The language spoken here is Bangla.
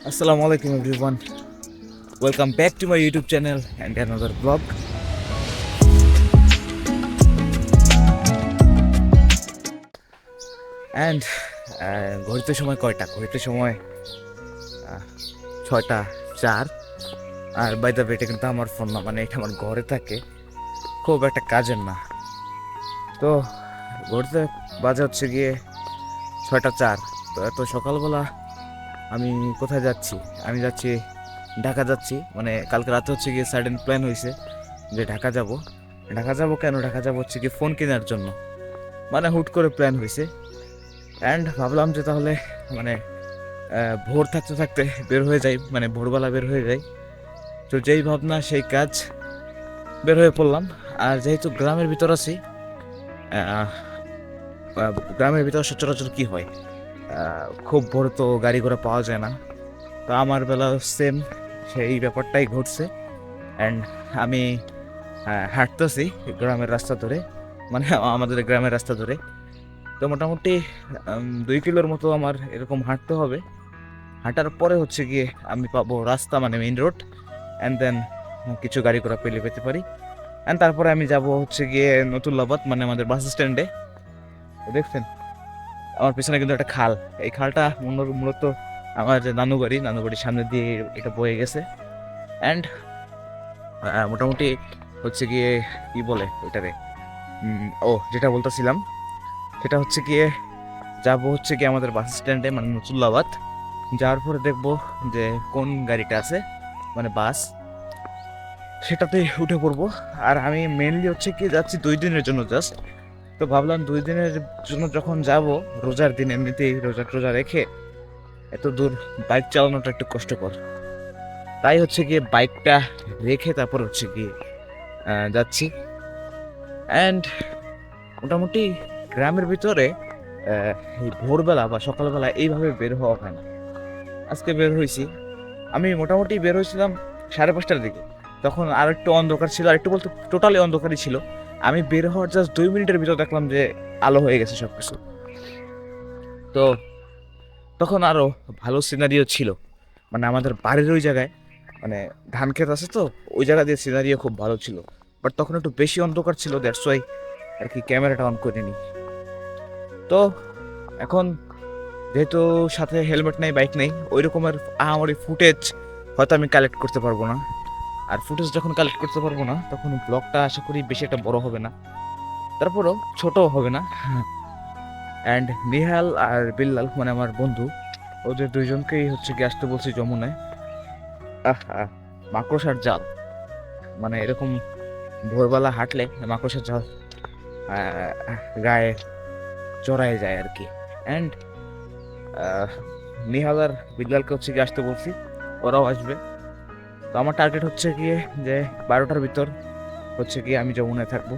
Assalamu alaikum everyone. Welcome back to my YouTube channel and another vlog. And ঘড়িতে সময় কয়টা? ঘড়িতে সময় 6:04। আর বাই দ্য ওয়ে এটা কিন্তু আমার ফোন না, মানে এটা আমার ঘরে থাকে, খুব একটা কাজের না। তো ঘড়িতে বাজে হচ্ছে গিয়ে 6:04। তো এত সকালবেলা আমি কোথায় যাচ্ছি? আমি যাচ্ছি ঢাকা যাচ্ছি। মানে কালকে রাতে হচ্ছে গিয়ে সাডেন প্ল্যান হয়েছে যে ঢাকা যাব। ঢাকা যাব কেন? ঢাকা যাব হচ্ছে গিয়ে ফোন কেনার জন্য। মানে হুট করে প্ল্যান হয়েছে। অ্যান্ড ভাবলাম যে তাহলে মানে ভোর থাকতে থাকতে বের হয়ে যাই, মানে ভোরবেলা বের হয়ে যাই। তো যেই ভাবনা সেই কাজ, বের হয়ে পড়লাম। আর যেহেতু গ্রামের ভিতর আছি, আহ, গ্রামের ভিতর সচরাচর কি হয়, খুব ভোর তো গাড়ি ঘোড়া পাওয়া যায় না। তো আমার বেলা সেম সেই ব্যাপারটাই ঘটছে। অ্যান্ড আমি হাঁটতেছি গ্রামের রাস্তা ধরে, মানে আমাদের গ্রামের রাস্তা ধরে। তো মোটামুটি 2 কিলোর মতো আমার এরকম হাঁটতে হবে। হাঁটার পরে হচ্ছে গিয়ে আমি পাবো রাস্তা, মানে মেইন রোড। অ্যান্ড দেন কিছু গাড়ি ঘোড়া পেতে পারি। অ্যান্ড তারপরে আমি যাব হচ্ছে গিয়ে নতুল্লাবাদ, মানে আমাদের বাস স্ট্যান্ডে। দেখছেন আমার পিছনে কিন্তু একটা খাল। এই খালটা মূলত আমার যে নানু বাড়ির সামনে দিয়ে এটা বয়ে গেছে। অ্যান্ড মোটামুটি হচ্ছে গিয়ে কি বলে ওইটারে, যেটা বলতেছিলাম সেটা হচ্ছে গিয়ে যাবো হচ্ছে গিয়ে আমাদের বাস স্ট্যান্ডে, মানে নতুল্লাবাদ। যাওয়ার পরে দেখবো যে কোন গাড়িটা আছে, মানে বাস, সেটাতে উঠে পড়বো। আর আমি মেনলি হচ্ছে কি যাচ্ছি 2 দিনের জন্য জাস্ট। তো ভাবলাম 2 দিনের জন্য যখন যাব, রোজার দিন এমনিতেই রোজা টোজা রেখে এত দূর বাইক চালানোটা একটু কষ্টকর। তাই হচ্ছে গিয়ে বাইকটা রেখে তারপর হচ্ছে গিয়ে যাচ্ছি। অ্যান্ড মোটামুটি গ্রামের ভিতরে এই ভোরবেলা বা সকালবেলা এইভাবে বের হওয়া হয় না। আজকে বের হয়েছি, আমি মোটামুটি বের হয়েছিলাম 5:30টার দিকে। তখন আর একটু অন্ধকার ছিল, আর একটু বলতে টোটালি অন্ধকারই ছিল। আমি বের হওয়ার জাস্ট 2 মিনিটের ভিতর দেখলাম যে আলো হয়ে গেছে সব কিছু। তো তখন আরও ভালো সিনারিও ছিল, মানে আমাদের বাড়ির ওই জায়গায়, মানে ধান ক্ষেত আছে তো, ওই জায়গা দিয়ে সিনারিও খুব ভালো ছিল। বাট তখন একটু বেশি অন্ধকার ছিল, দ্যাটস ওয়াই আর কি ক্যামেরাটা অন করিনি। তো এখন যেহেতু সাথে হেলমেট নেই, বাইক নেই, ওই রকমের আমার ফুটেজ হয়তো আমি কালেক্ট করতে পারবো না। আর ফুটেজ যখন কালেক্ট করতে পারবো না, তখন ব্লগটা আশা করি বেশি একটা বড় হবে না, তারপরও ছোট হবে না। অ্যান্ড নিহাল আর বিল্লাল, মানে আমার বন্ধু, ওদের দুইজনকেই হচ্ছে গিয়ে আসতে বলছি যমুনায়। আহা, মাকড়সার জাল, মানে এরকম ভোরবেলা হাঁটলে মাকড়সার জাল গায়ে জড়ায় যায় আর কি। অ্যান্ড নিহাল আর বিল্লালকে হচ্ছে গিয়ে আসতে বলছি, ওরাও আসবে। তো আমার টার্গেট হচ্ছে গিয়ে যে 12টার ভিতর হচ্ছে গিয়ে আমি যমুনায় থাকবো।